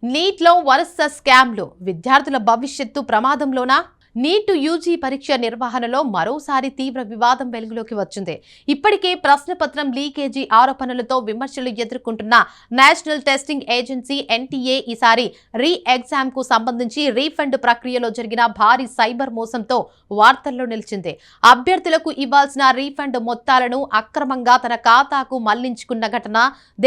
నీట్లో వరుస స్కామ్లు, విద్యార్థుల భవిష్యత్తు ప్రమాదంలోనా? నీట్ యూజీ పరీక్ష నిర్వహణలో మరోసారి తీవ్ర వివాదం వెలుగులోకి వచ్చింది. ఇప్పటికే ప్రశ్నపత్రం లీకేజీ ఆరోపణలతో విమర్శలు ఎదుర్కొంటున్న నేషనల్ టెస్టింగ్ ఏజెన్సీ ఎన్టీఏ ఈసారి రీ ఎగ్జామ్ కు సంబంధించి రీఫండ్ ప్రక్రియలో జరిగిన భారీ సైబర్ మోసంతో వార్తల్లో నిలిచింది. అభ్యర్థులకు ఇవ్వాల్సిన రీఫండ్ మొత్తాలను అక్రమంగా తన ఖాతాకు మళ్లించుకున్న ఘటన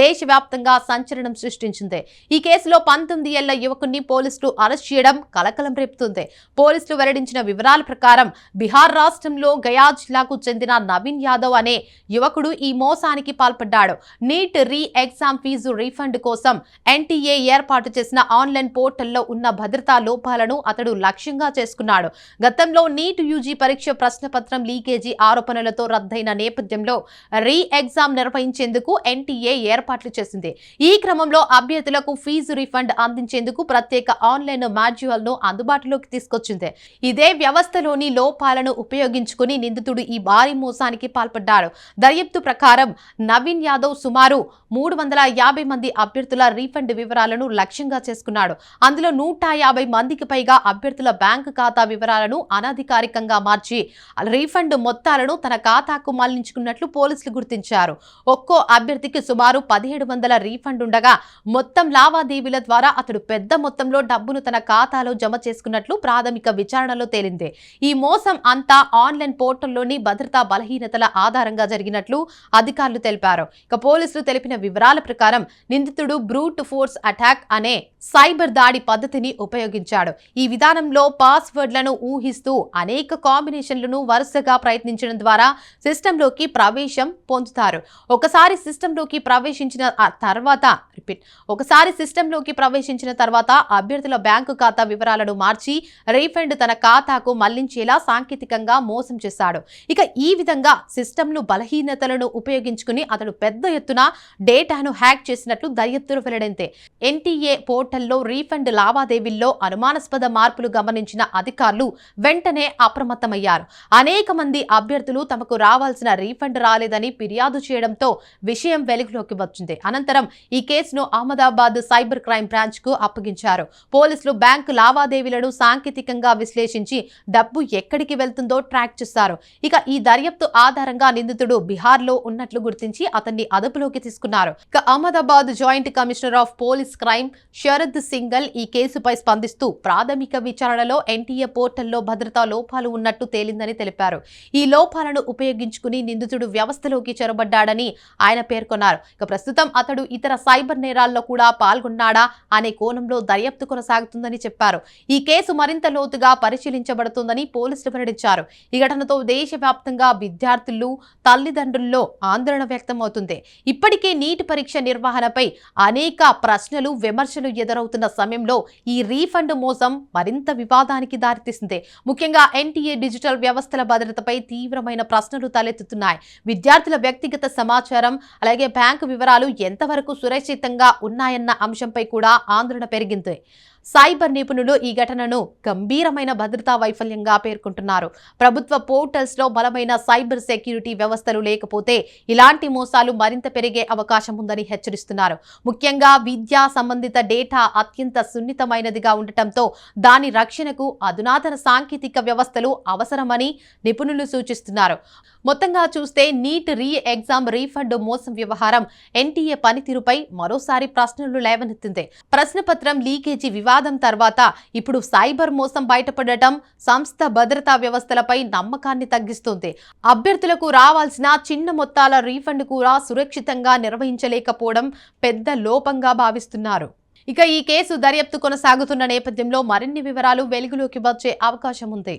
దేశవ్యాప్తంగా సంచలనం సృష్టించింది. ఈ కేసులో 19 ఏళ్ల యువకుడిని పోలీసులు అరెస్ట్ చేయడం కలకలం రేపుతుంది. పోలీసులు వెల్లడించిన వివరాల ప్రకారం బీహార్ రాష్ట్రంలో గయా జిల్లాకు చెందిన నవీన్ యాదవ్ అనే యువకుడు ఈ మోసానికి పాల్పడ్డాడు. NEET re-exam fee refund కోసం ఎన్టీఏ ఏర్పాటు చేసిన ఆన్లైన్ పోర్టల్లో ఉన్న భద్రతా లోపాలను అతడు లక్ష్యంగా చేసుకున్నాడు. గతంలో నీట్ యూజీ పరీక్ష ప్రశ్నపత్రం లీకేజీ ఆరోపణలతో రద్దయిన నేపథ్యంలో రీ ఎగ్జామ్ నిర్వహించేందుకు ఎన్టీఏ ఏర్పాట్లు చేసింది. ఈ క్రమంలో అభ్యర్థులకు ఫీజు రీఫండ్ అందించేందుకు ప్రత్యేక ఆన్లైన్ మాడ్యూల్ను అందుబాటులోకి తీసుకొచ్చింది. ఇదే వ్యవస్థలోని లోపాలను ఉపయోగించుకుని నిందితుడు ఈ భారీ మోసానికి పాల్పడ్డాడు. దర్యాప్తు ప్రకారం నవీన్ యాదవ్ సుమారు 350 మంది అభ్యర్థుల రీఫండ్ వివరాలను లక్ష్యంగా చేసుకున్నాడు. అందులో 150 మందికి పైగా అభ్యర్థుల బ్యాంకు ఖాతా వివరాలను అనధికారికంగా మార్చి రీఫండ్ మొత్తాలను తన ఖాతాకు మళ్లించుకున్నట్లు పోలీసులు గుర్తించారు. ఒక్కో అభ్యర్థికి సుమారు 1700 రీఫండ్ ఉండగా మొత్తం లావాదేవీల ద్వారా అతడు పెద్ద మొత్తంలో డబ్బును తన ఖాతాలో జమ చేసుకున్నట్లు ప్రాథమిక విచారణలో తేలింది. ఈ మోసం అంతా ఆన్లైన్ పోర్టల్లోని భద్రతా బలహీనతల ఆధారంగా జరిగినట్లు అధికారులు తెలిపారు. ఇక పోలీసులు తెలిపిన వివరాల ప్రకారం నిందితుడు బ్రూట్ ఫోర్స్ అటాక్ అనే సైబర్ దాడి పద్ధతిని ఉపయోగించాడు. ఈ విధానంలో పాస్వర్డ్లను ఊహిస్తూ అనేక కాంబినేషన్లను వరుసగా ప్రయత్నించడం ద్వారా సిస్టంలోకి ప్రవేశం పొందుతారు. ఒకసారి సిస్టంలోకి ప్రవేశించిన తర్వాత అభ్యర్థుల బ్యాంకు ఖాతా వివరాలను మార్చి రీఫండ్ తన ఖాతాకు మళ్లించేలా సాంకేతికంగా మోసం చేశాడు. ఇక ఈ విధంగా సిస్టంను బలహీనతలను ఉపయోగించుకుని అతడు పెద్ద ఎత్తున డేటాను హ్యాక్ చేసినట్లు దర్యాప్తులు వెల్లడైంది. ఎన్టీఏ పోర్టల్లో రీఫండ్ లావాదేవీల్లో అనుమానాస్పద మార్పులు గమనించిన అధికారులు వెంటనే అప్రమత్తమయ్యారు. అనేక మంది అభ్యర్థులు తమకు రావాల్సిన రీఫండ్ రాలేదని ఫిర్యాదు చేయడంతో విషయం వెలుగులోకి వచ్చింది. అనంతరం ఈ కేసును అహ్మదాబాద్ సైబర్ క్రైమ్ బ్రాంచ్ కు అప్పగించారు. పోలీసులు బ్యాంకు లావాదేవీలను సాంకేతికంగా విశ్లేషించి డబ్బు ఎక్కడికి వెళ్తుందో ట్రాక్ చేశారు. ఇక ఈ దర్యాప్తు ఆధారంగా నిందితుడు బీహార్ లో ఉన్నట్లు గుర్తించి అతన్ని అదుపులోకి తీసుకున్నారు. ఇక Ahmedabad joint commissioner of police crime Sharad single ఈ కేసుపై స్పందిస్తూ ప్రాథమిక విచారణలో ఎన్టీఏ పోర్టల్లో భద్రతా లోపాలు ఉన్నట్టు తేలిందని తెలిపారు. ఈ లోపాలను ఉపయోగించుకుని నిందితుడు వ్యవస్థలోకి చొరబడ్డాడని ఆయన పేర్కొన్నారు. ఇక ప్రస్తుతం అతడు ఇతర సైబర్ నేరాల్లో కూడా పాల్గొన్నాడా అనే కోణంలో దర్యాప్తు కొనసాగుతుందని చెప్పారు. ఈ కేసు మరింత లోతుగా పరిశీలించబడుతుందని పోలీసులు వెల్లడించారు. ఈ ఘటనతో దేశవ్యాప్తంగా విద్యార్థులు, తల్లిదండ్రుల్లో ఆందోళన వ్యక్తమవుతుంది. ఇప్పటికే నీట్ పరీక్ష నిర్వహణపై అనేక ప్రశ్నలు, విమర్శలు ఎదురవుతున్న సమయంలో ఈ రీఫండ్ మోసం మరింత వివాదానికి దారితీసింది. ముఖ్యంగా ఎన్టీఏ డిజిటల్ వ్యవస్థల భద్రతపై తీవ్రమైన ప్రశ్నలు తలెత్తుతున్నాయి. విద్యార్థుల వ్యక్తిగత సమాచారం, అలాగే బ్యాంకు వివరాలు ఎంతవరకు సురక్షితంగా ఉన్నాయన్న అంశంపై కూడా ఆందోళన పెరిగింది. సైబర్ నిపుణులు ఈ ఘటనను గంభీరమైన భద్రతా వైఫల్యంగా పేర్కొంటున్నారు. ప్రభుత్వ పోర్టల్స్ లో బలమైన సైబర్ సెక్యూరిటీ వ్యవస్థలు లేకపోతే ఇలాంటి మోసాలు మరింత పెరిగే అవకాశం ఉందని హెచ్చరిస్తున్నారు. ముఖ్యంగా విద్యా సంబంధిత డేటా అత్యంత సున్నితమైనదిగా ఉండటంతో దాని రక్షణకు అధునాతన సాంకేతిక వ్యవస్థలు అవసరమని నిపుణులు సూచిస్తున్నారు. మొత్తంగా చూస్తే నీట్ రీ ఎగ్జామ్ రీఫండ్ మోసం వ్యవహారం ఎన్టీఏ పనితీరుపై మరోసారి ప్రశ్నలు లేవనెత్తింది. ప్రశ్నపత్రం లీకేజీ వివాదం తర్వాత ఇప్పుడు సైబర్ మోసం బయటపడటం సంస్థ భద్రతా వ్యవస్థలపై నమ్మకాన్ని తగ్గిస్తుంది. అభ్యర్థులకు రావాల్సిన చిన్న మొత్తాల రీఫండ్ కూడా సురక్షితంగా నిర్వహించలేకపోవడం పెద్ద లోపంగా భావిస్తున్నారు. ఇక ఈ కేసు దర్యాప్తు కొనసాగుతున్న నేపథ్యంలో మరిన్ని వివరాలు వెలుగులోకి వచ్చే అవకాశం ఉంది.